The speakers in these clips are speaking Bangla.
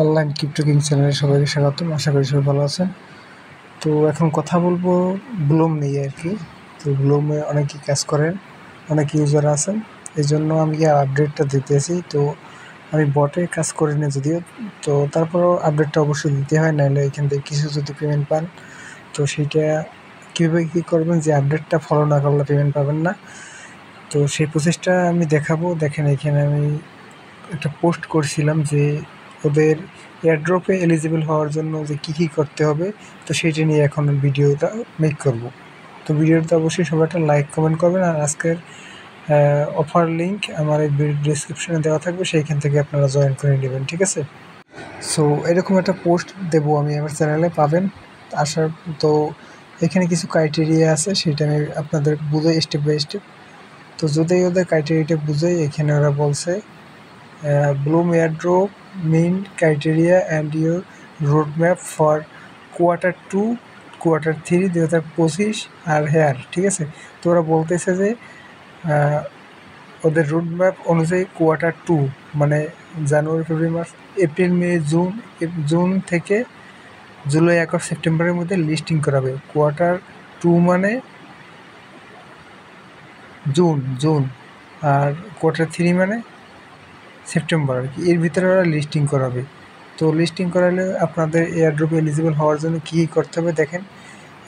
অনলাইন ক্রিপ্টো কিং চ্যানেলে সবাইকে স্বাগতম। আশা করি সবাই ভালো আছেন। তো এখন কথা বলবো ব্লুম নিয়ে আর কি। তো ব্লুমে অনেকেই কাজ করেন, অনেক ইউজার আছেন, এই জন্য আমি আপডেটটা দিতেছি। তো আমি বটে কাজ করি না যদিও, তো তারপরেও আপডেটটা অবশ্যই দিতে হয়, নাহলে এখান থেকে কিছু যদি পেমেন্ট পান তো সেইটা কীভাবে কী করবেন, যে আপডেটটা ফলো না করলে পেমেন্ট পাবেন না। তো সেই প্রসেসটা আমি দেখাবো। দেখেন, এখানে আমি একটা পোস্ট করছিলাম যে ওদের এয়ারড্রপে এলিজিবল হওয়ার জন্য যে কী কী করতে হবে, তো সেইটা নিয়ে এখন ভিডিওটা মেক করব। তো ভিডিওটা অবশ্যই সবাই একটা লাইক কমেন্ট করবেন, আর আজকের অফার লিঙ্ক আমার এই ডিসক্রিপশনে দেওয়া থাকবে, সেইখান থেকে আপনারা জয়েন করে নেবেন, ঠিক আছে? সো এরকম একটা পোস্ট দেবো আমি আমার চ্যানেলে, পাবেন আসার। তো এখানে কিছু ক্রাইটেরিয়া আছে, সেটা আমি আপনাদের বুঝাই স্টেপ বাই স্টেপ। তো যদি ওদের ক্রাইটেরিয়াটা বুঝাই, এখানে ওরা বলছে Bloom airdrop main criteria and your roadmap for Q2 Q3 2025 are here, ঠিক আছে? তো ওরা বলতেছে যে ওদের রোডম্যাপ অনুযায়ী Q2 মানে জানুয়ারি, ফেব্রুয়ারি, মার্চ, এপ্রিল, মে, জুন থেকে জুলাই, আগস্ট, সেপ্টেম্বরের মধ্যে লিস্টিং করাবে। Q2 মানে জুন, আর Q3 মানে সেপ্টেম্বর আর কি, এর ভিতরে ওরা লিস্টিং করাবে। তো লিস্টিং করালে আপনাদের এয়ারড্রপে এলিজিবল হওয়ার জন্য কী কী করতে হবে দেখেন।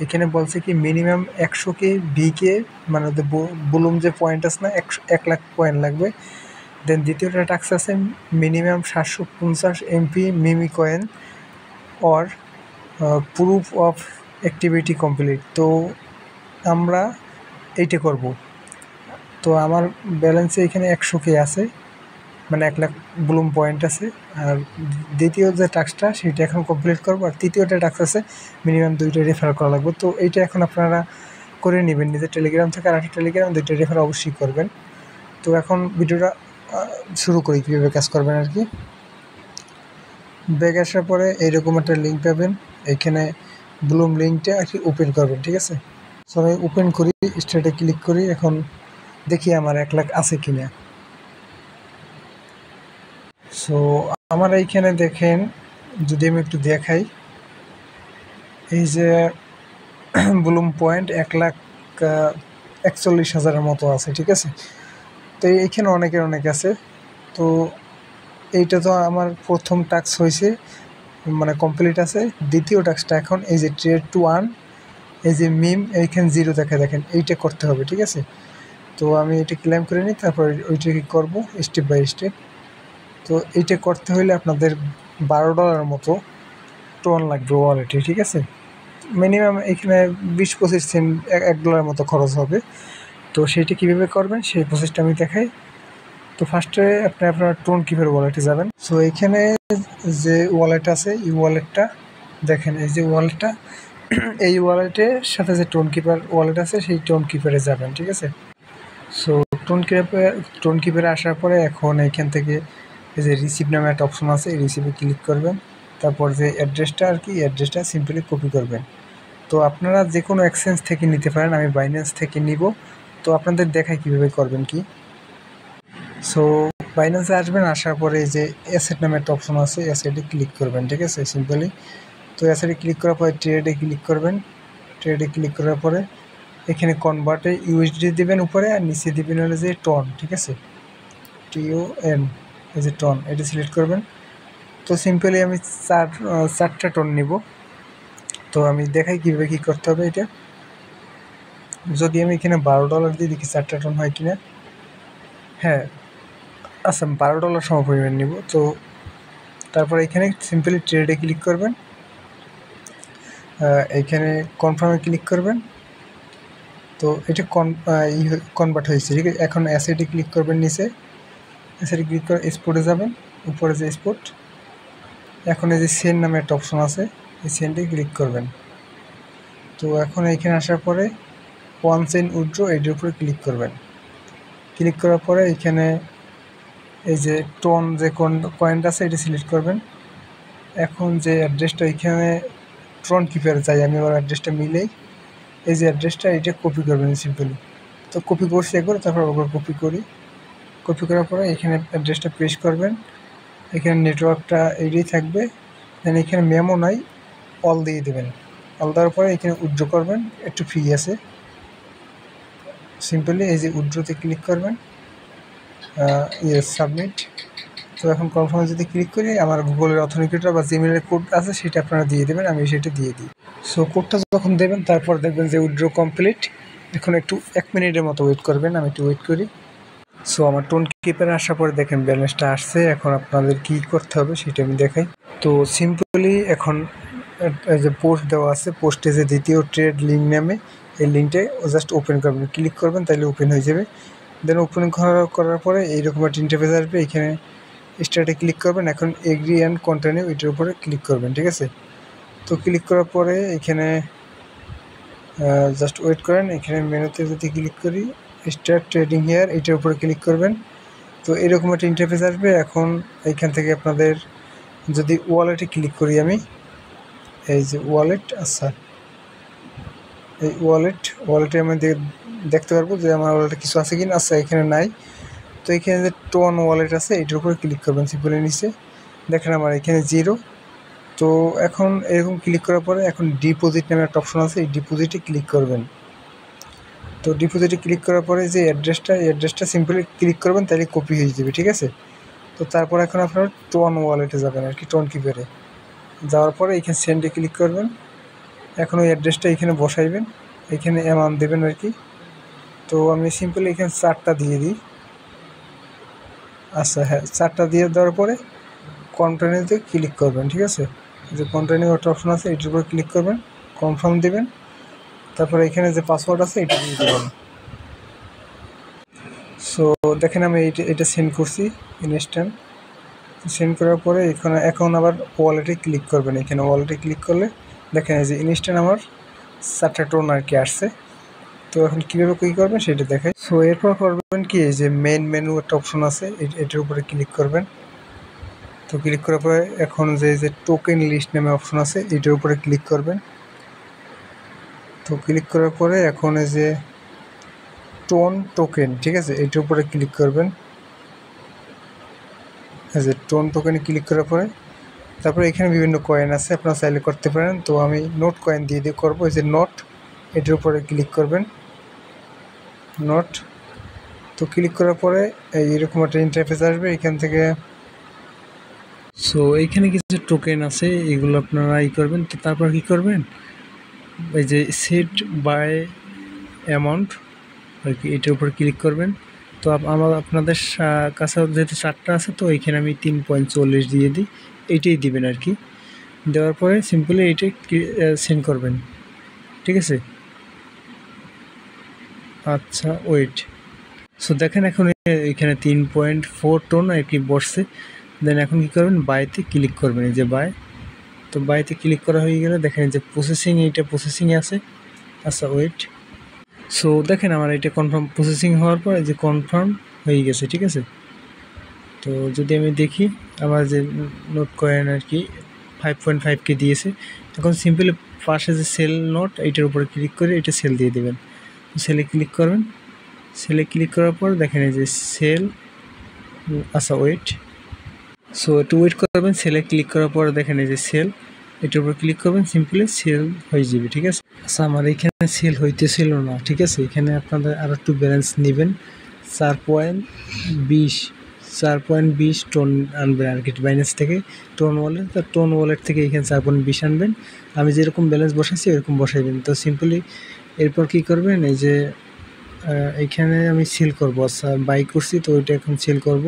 এখানে বলছে কি মিনিমাম 100K ভিকে, মানে ওদের ব্লুম যে পয়েন্ট আছে না, 1 লাখ পয়েন্ট লাগবে। দেন দ্বিতীয়টা টাস্ক আছে minimum 750 MP Mimi coin or proof of activity complete. তো আমরা এইটা করব। তো আমার ব্যালেন্সে এখানে 100K আছে, মানে 1 লাখ ব্লুম পয়েন্ট আছে। আর দ্বিতীয় যে টাস্কটা সেটা এখন কমপ্লিট করবো। আর তৃতীয়টা টাস্ক আছে মিনিমাম 2টা রেফার করা লাগবে। তো এইটা এখন আপনারা করে নেবেন নিজের টেলিগ্রাম থেকে, আর একটা টেলিগ্রাম 2টা রেফার অবশ্যই করবেন। তো এখন ভিডিওটা শুরু করি কীভাবে কাজ করবেন আর কি। ব্যাক আসার পরে এইরকম একটা লিঙ্ক পাবেন, এখানে ব্লুম লিঙ্কটা আর কি ওপেন করবেন, ঠিক আছে? সবাই ওপেন করি, স্টার্টে ক্লিক করি। এখন দেখি আমার 1 লাখ আছে কিনা। সো আমার এইখানে দেখেন, যদি আমি একটু দেখাই, এই যে ব্লুম পয়েন্ট 1,41,000-এর মতো আছে, ঠিক আছে? তো এইখানে অনেক আছে। তো এইটা তো আমার প্রথম টাস্ক হয়েছে, মানে কমপ্লিট আছে। দ্বিতীয় টাস্কটা এখন এই যে ট্রেড টু আর্ন, এই যে মিম এইখানে 0 দেখেন, এইটা করতে হবে, ঠিক আছে? তো আমি এটা ক্লেম করে নিই, তারপর ওইটা কি করবো স্টেপ বাই স্টেপ। তো এইটা করতে হলে আপনাদের $12 মতো টোন লাগবে ওয়ালেটে, ঠিক আছে? মিনিমাম এখানে 20-25 সেন্ট, $1 মতো খরচ হবে। তো সেইটা কীভাবে করবেন সেই প্রসেসটা আমি দেখাই। তো ফার্স্টে আপনার টোন কিপার ওয়ালেটে যাবেন। সো এখানে যে ওয়ালেট আছে, এই ওয়ালেটটা দেখেন, এই যে ওয়ালেটটা, এই ওয়ালেটের সাথে যে টোন কিপার ওয়ালেট আছে সেই টোন কিপারে যাবেন, ঠিক আছে? সো টোন কিপারে আসার পরে এখন এইখান থেকে এই যে রিসিভ নামে একটা অপশন আছে, এই রিসিভে ক্লিক করবেন। তারপর যে অ্যাড্রেসটা আর কি, অ্যাড্রেসটা সিম্পলি কপি করবেন। তো আপনারা যে কোনো এক্সচেঞ্জ থেকে নিতে পারেন, আমি বাইন্যান্স থেকে নিব। তো আপনাদের দেখাই কীভাবে করবেন কি। সো বাইন্যান্সে আসবেন, আসার পরে এই যে অ্যাসেট নামে একটা অপশন আছে, অ্যাসেটে ক্লিক করবেন, ঠিক আছে? সিম্পলি। তো অ্যাসেটে ক্লিক করার পরে ট্রেডে ক্লিক করবেন। ট্রেডে ক্লিক করার পরে এখানে কনভার্টে ইউএসডি দেবেন উপরে, আর নিচে দেবেন হলো যে টন, ঠিক আছে? TON, এই যে টন, এটা সিলেক্ট করবেন। তো সিম্পলি আমি 4টা টন নিব। তো আমি দেখাই কীভাবে কী করতে হবে এটা। যদি আমি এখানে $12 দিয়ে দেখি 4টা টন হয় কিনা। হ্যাঁ, আচ্ছা, $12 সম পরিমাণ নিব। তো তারপর এখানে সিম্পলি ট্রেডে ক্লিক করবেন, এইখানে কনফার্মে ক্লিক করবেন। তো এটা কনভার্ট হয়েছে, ঠিক আছে? এখন অ্যাসেটে ক্লিক করবেন, নিচে অ্যাসেটে ক্লিক করে এক্সপোর্টে যাবেন, উপরে যে এক্সপোর্ট, এখন এই যে সেন্ড নামে একটা অপশন আছে, এই সেন্ডে ক্লিক করবেন। তো এখন এইখানে আসার পরে ওয়ান সেন্ট উইথড্র, এটার উপরে ক্লিক করবেন। ক্লিক করার পরে এইখানে এই যে টোন যে কয়েনটা আছে এটা সিলেক্ট করবেন। এখন যে অ্যাড্রেসটা এইখানে ট্রন কিপারে চাই, আমি আবার অ্যাড্রেসটা মিলেই এই যে অ্যাড্রেসটা এটা কপি করবেন সিম্পলি। তো কপি করছি একবার, তারপর আবার কপি করি। কপি করার পরে এখানে অ্যাড্রেসটা পেস্ট করবেন, এখানে নেটওয়ার্কটা এইটাই থাকবে। দেন এখানে মেমো নাই, অল দিয়ে দেবেন। অল দেওয়ার পরে এখানে উইথড্র করবেন, একটু ফ্রি আছে। সিম্পলি এই যে উইথড্রতে ক্লিক করবেন, সাবমিট। তো এখন কনফার্মে যদি ক্লিক করি, আমার গুগলের অথেন্টিকেটর বা জিমেলের কোড আছে সেটা আপনারা দিয়ে দেবেন, আমি সেটা দিয়ে দিই। সো কোডটা যখন দেবেন তারপর দেখবেন যে উইথড্র কমপ্লিট। এখন একটু 1 মিনিটের মতো ওয়েট করবেন, আমি একটু ওয়েট করি। সো আমার টোন কিপারে আসার পরে দেখেন ব্যালেন্সটা আসছে। এখন আপনাদের কী করতে হবে সেটা আমি দেখাই। তো সিম্পলি এখন যে পোস্ট দেওয়া আছে, পোস্টে যে দ্বিতীয় ট্রেড লিঙ্ক নামে, এই লিঙ্কটে জাস্ট ওপেন করবেন, ক্লিক করবেন, তাহলে ওপেন হয়ে যাবে। দেন ওপেন করার পরে এইরকম একটা ইন্টারফেস আসবে। এখানে স্টার্টে ক্লিক করবেন, এখন এগ্রি অ্যান্ড কন্টিনিউ এটার উপরে ক্লিক করবেন, ঠিক আছে। তো ক্লিক করার পরে এখানে জাস্ট ওয়েট করেন। এখানে মেনুতে যদি ক্লিক করি, স্টার্ট ট্রেডিং হেয়ার, এটার উপরে ক্লিক করবেন। তো এরকম একটা ইন্টারফেস আসবে। এখন এইখান থেকে আপনাদের যদি ওয়ালেটে ক্লিক করি, আমি এই যে ওয়ালেট, আচ্ছা এই ওয়ালেটে আমি দেখতে পারবো যে আমার ওয়ালেটে কিছু আছে কিনা। আচ্ছা এখানে নাই। তো এখানে যে টোন ওয়ালেট আছে এটার উপরে ক্লিক করবেন, সিম্পলি নিচে দেখেন আমার এখানে 0। তো এখন এরকম ক্লিক করার পরে এখন ডিপোজিট নামে একটা অপশন আছে, এই ডিপোজিটে ক্লিক করবেন। তো ডিপোজিটে ক্লিক করার পরে যে অ্যাড্রেসটা সিম্পলি ক্লিক করবেন, তাহলে কপি হয়ে যাবে, ঠিক আছে। তো তারপর এখন আপনার টোন ওয়ালেটে যাবেন আর কি, টোন কিপারে যাওয়ার পরে এখানে সেন্ডে ক্লিক করবেন। এখন ওই অ্যাড্রেসটা এখানে বসাইবেন, এখানে অ্যামাউন্ট দেবেন আর কি। তো আমি সিম্পলি এখানে 4টা দিয়ে দিই। আচ্ছা হ্যাঁ, 4টা দিয়ে দেওয়ার পরে কন্টিনিউতে ক্লিক করবেন, ঠিক আছে। যে কন্টিনিউ একটা অপশন আছে এটার উপরে ক্লিক করবেন, কনফার্ম দেবেন। তারপরে এখানে যে পাসওয়ার্ড আছে এটা দিয়ে দেবেন। সো দেখেন আমি এটা সেন্ড করছি ইনস্ট্যান্ট। সেন্ড করার পরে এখন আবার ওয়ালেটে ক্লিক করবেন। এখানে ওয়ালেটে ক্লিক করলে দেখেন এই যে ইনস্ট্যান্ট আমার 4টা টোন আর কি আসছে। তো এখন কীভাবে কী করবেন সেটা দেখাই। সো এরপর করবেন কি, এই যে মেইন মেনু একটা অপশন আছে এটার উপরে ক্লিক করবেন। তো ক্লিক করার পরে এখন যে টোকেন লিস্ট নামে অপশন আছে এটার উপরে ক্লিক করবেন। তো ক্লিক করার পরে এখন এই যে টোন টোকেন, ঠিক আছে, এটার উপরে ক্লিক করবেন। এই যে টোন টোকেনে ক্লিক করার পরে তারপরে এখানে বিভিন্ন কয়েন আছে, আপনারা চাইলে করতে পারেন। তো আমি নোট কয়েন দিয়ে করবো। এই যে নোট, এটার উপরে ক্লিক করবেন, নোট। তো ক্লিক করার পরে এইরকম একটা ইন্টারফেস আসবে এখান থেকে। সো এইখানে কিছু টোকেন আছে, এগুলো আপনারা করবেন। তো তারপর কি করবেন, এই যে সেট বাই অ্যামাউন্ট আর কি, এটার উপর ক্লিক করবেন। তো আপনাদের কাছে যেহেতু 4টা আছে, তো এইখানে আমি 3.40 দিয়ে দিই, এইটাই দিবেন আর কি। দেওয়ার পরে সিম্পলি এইটাই সেন্ড করবেন, ঠিক আছে। আচ্ছা ওয়েট। সো দেখেন এখন এখানে 3.4 টোন আর কি বসছে। দেন এখন কী করবেন, বাইতে ক্লিক করবেন, এই যে বাই। তো বাইতে ক্লিক করা হয়ে গেলে দেখেন যে প্রসেসিং, এইটা প্রসেসিংয়ে আছে। আচ্ছা ওয়েট। সো দেখেন আমার এটা কনফার্ম প্রসেসিং হওয়ার পর যে কনফার্ম হয়ে গেছে, ঠিক আছে। তো যদি আমি দেখি আমার যে নোট কয়েন আর কি 5.5K দিয়েছে। এখন সিম্পলি পাশে যে সেল নোট এইটার উপরে ক্লিক করে এটা সেল দিয়ে দেবেন। সেলে ক্লিক করবেন, সেলে ক্লিক করার পর দেখেন এই যে সেল। আচ্ছা ওয়েট। সো একটু ওয়েট করবেন। সেলে ক্লিক করার পর দেখেন এই যে সেল, এটার উপর ক্লিক করবেন, সিম্পলি সেল হয়ে যাবে, ঠিক আছে। আচ্ছা আমার এখানে সেল হইতেছিল না, ঠিক আছে। এখানে আপনাদের আর একটু ব্যালেন্স নেবেন। 4.20 টোন আনবেন আর কি বাইন্যান্স থেকে, টোন ওয়ালেট। তো টোন ওয়ালেট থেকে এখানে 4.20 আনবেন। আমি যেরকম ব্যালেন্স বসাইছি এরকম বসাইবেন। তো সিম্পলি এরপর কি করবেন, এই যে এইখানে আমি সেল করবো। আচ্ছা বাই করছি, তো ওইটা এখন সেল করব।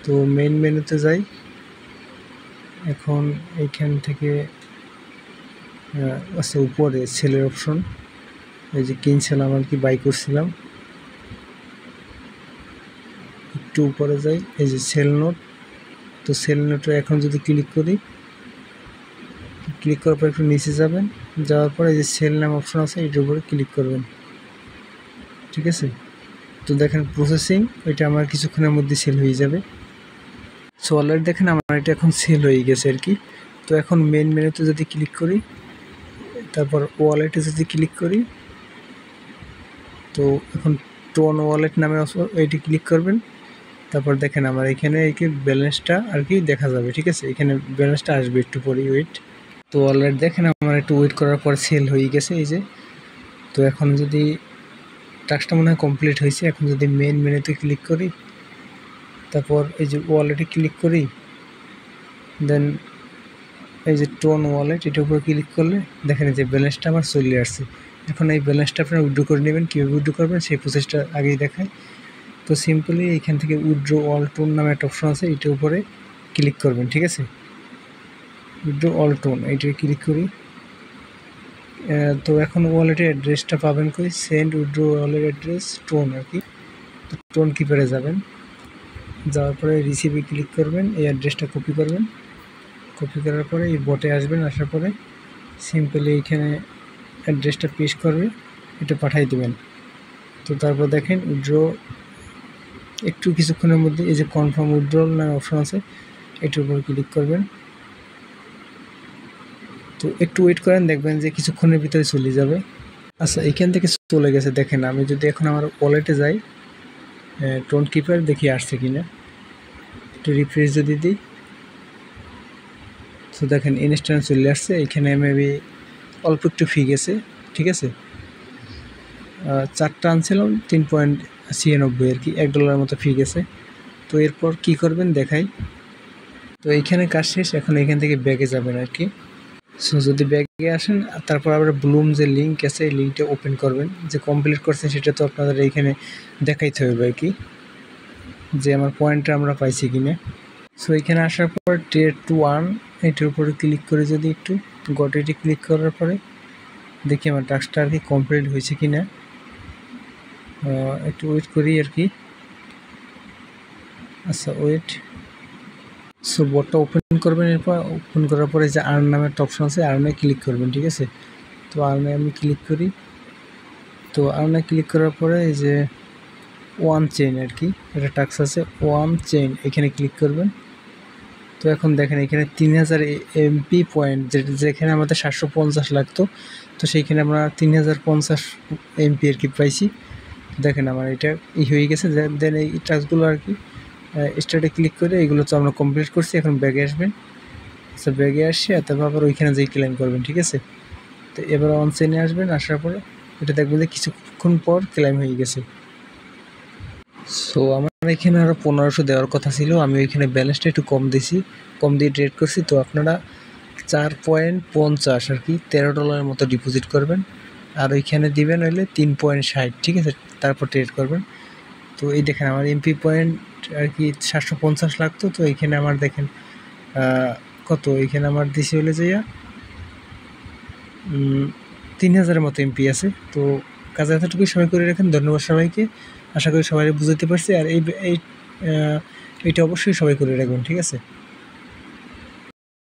তো মেইন মেনুতে যাই। এখন এইখান থেকে আচ্ছা উপরে সেলের অপশন, এই যে কিনছিলাম আর কি, বাই করছিলাম, একটু উপরে যাই, এই যে সেল নোট। তো সেল নোটে এখন যদি ক্লিক করি, ক্লিক করার পর একটু নিচে যাবেন, যাওয়ার পরে এই যে সেল নাম অপশন আছে এটার উপরে ক্লিক করবেন, ঠিক আছে। তো দেখেন প্রসেসিং, এটা আমার কিছুক্ষণের মধ্যে সেল হয়ে যাবে। সো অলরেডি দেখেন আমার এটা এখন সেল হয়ে গেছে আর কি। তো এখন মেন মেনুতে যদি ক্লিক করি, তারপর ওয়ালেটে যদি ক্লিক করি, তো এখন টোন ওয়ালেট নামে এটি ক্লিক করবেন। তারপর দেখেন আমার এখানে এই কি ব্যালেন্সটা আর কি দেখা যাবে, ঠিক আছে। এখানে ব্যালেন্সটা আসবে, একটু পরে ওয়েট। তো অলরেডি দেখেন আমার একটু ওয়েট করার পর সেল হয়ে গেছে এই যে। তো এখন যদি টাস্কটা মনে হয় কমপ্লিট হয়েছে, এখন যদি মেন মেনুতে ক্লিক করি, তারপর এই যে ওয়ালেটে ক্লিক করি, দেন এই যে টোন ওয়ালেট এটার উপর ক্লিক করলে দেখেন যে ব্যালেন্সটা আমার চলে আসছে। এখন এই ব্যালেন্সটা আপনারা উইথড্র করে নেবেন। কীভাবে উইথড্র করবেন সেই প্রসেসটা আগেই দেখায়। তো সিম্পলি এখান থেকে উইথড্র অল টোন নামে একটা অপশন আছে, এটার উপরে ক্লিক করবেন, ঠিক আছে। উইথড্র অল টোন এইটা ক্লিক করি। তো এখন ওয়ালেটের অ্যাড্রেসটা পাবেন কই, send withdraw wallet address TON আর কি। তো টোন কিপারে যাবেন, যাওয়ার পরে রিসিভে ক্লিক করবেন, এই অ্যাড্রেসটা কপি করবেন। কপি করার পরে এই বটে আসবেন, আসার পরে সিম্পলি এইখানে অ্যাড্রেসটা পেস্ট করবে, এটা পাঠিয়ে দেবেন। তো তারপর দেখেন উইথড্র, একটু কিছুক্ষণের মধ্যে এই যে কনফার্ম উইথড্রল নামে অপশন আছে, এটার উপর ক্লিক করবেন। তো একটু ওয়েট করেন, দেখবেন যে কিছুক্ষণের ভিতরে চলে যাবে। আচ্ছা, এখান থেকে চলে গেছে। দেখেন আমি যদি এখন আমার ওয়ালেটে যাই, টোন কিপার দেখি আসছে কিনা, একটু রিফ্রেশ যদি দিই, তো দেখেন ইনস্ট্যান্ট চলে আসছে। এখানে মেবি অল্প একটু ফি গেছে, ঠিক আছে। 4টা আনছিলাম 3.96 আর কি, $1 মতো ফি গেছে। তো এরপর কি করবেন দেখাই। তো এইখানে কাজ শেষ, এখন এখান থেকে ব্যাগে যাবেন আর কি। সো যদি ব্যাগে আসেন, তারপর আবার ব্লুম যে লিঙ্ক আছে এই লিঙ্কটা ওপেন করবেন। যে কমপ্লিট করছেন সেটা তো আপনাদের এইখানে দেখাইতে হবে আর কি, যে আমার পয়েন্টটা আমরা পাইছি কিনা। সো এখানে আসার পর টিয়ার 1 এটার উপরে ক্লিক করে যদি একটু গট এটি ক্লিক করার পরে দেখি আমার টাস্কটা আর কি কমপ্লিট হয়েছে কিনা। একটু ওয়েট করি আর কি। আচ্ছা ওয়েট। সো বোর্ডটা ওপেন করবেন, এরপর ওপেন করার পরে যে আর্ন নামের একটা অপশন আছে, আর্নে ক্লিক করবেন, ঠিক আছে। তো আর্নে আমি ক্লিক করি। তো আর্নে ক্লিক করার পরে এই যে ওয়ান চেইন আর কি, এটা টাস্ক আছে ওয়ান চেইন, এখানে ক্লিক করবেন। তো এখন দেখেন এখানে 3000 এমপি পয়েন্ট, যেখানে আমাদের 750 লাগতো, তো সেইখানে আমরা 3050 এমপি আর কি পাইছি। দেখেন আমার এটা হয়ে গেছে। দেন এই টাস্কগুলো আর কি স্টার্টে ক্লিক করে এইগুলো তো আমরা কমপ্লিট করছি। এখন ব্যাগে আসবেন। আচ্ছা ব্যাগে আসে তারপর আবার ওইখানে যেই ক্লেম করবেন, ঠিক আছে। তো এবার অন চেইনে আসবেন, আসার পরে এটা দেখবেন যে কিছুক্ষণ পর ক্লেম হয়ে গেছে। সো আমার এখানে আরও 1500 দেওয়ার কথা ছিল, আমি ওইখানে ব্যালেন্সটা একটু কম দিয়েছি, কম দিয়ে ট্রেড করছি। তো আপনারা 4.50 আর কি, $13 মতো ডিপোজিট করবেন, আর ওইখানে দিবেন হইলে 3.60, ঠিক আছে। তারপর ট্রেড করবেন। তো এই দেখেন আমার এমপি পয়েন্ট আর কি 750 লাগতো, তো এইখানে আমার দেখেন কত, এইখানে আমার দিছি হলে যাইয়া 3000 মতো এমপি আছে। তো কাজে এতটুকুই সবাই করে রাখেন। ধন্যবাদ সবাইকে, আশা করি সবাই বুঝতে পারছি। আর এইটা অবশ্যই সবাই করে রাখবেন, ঠিক আছে।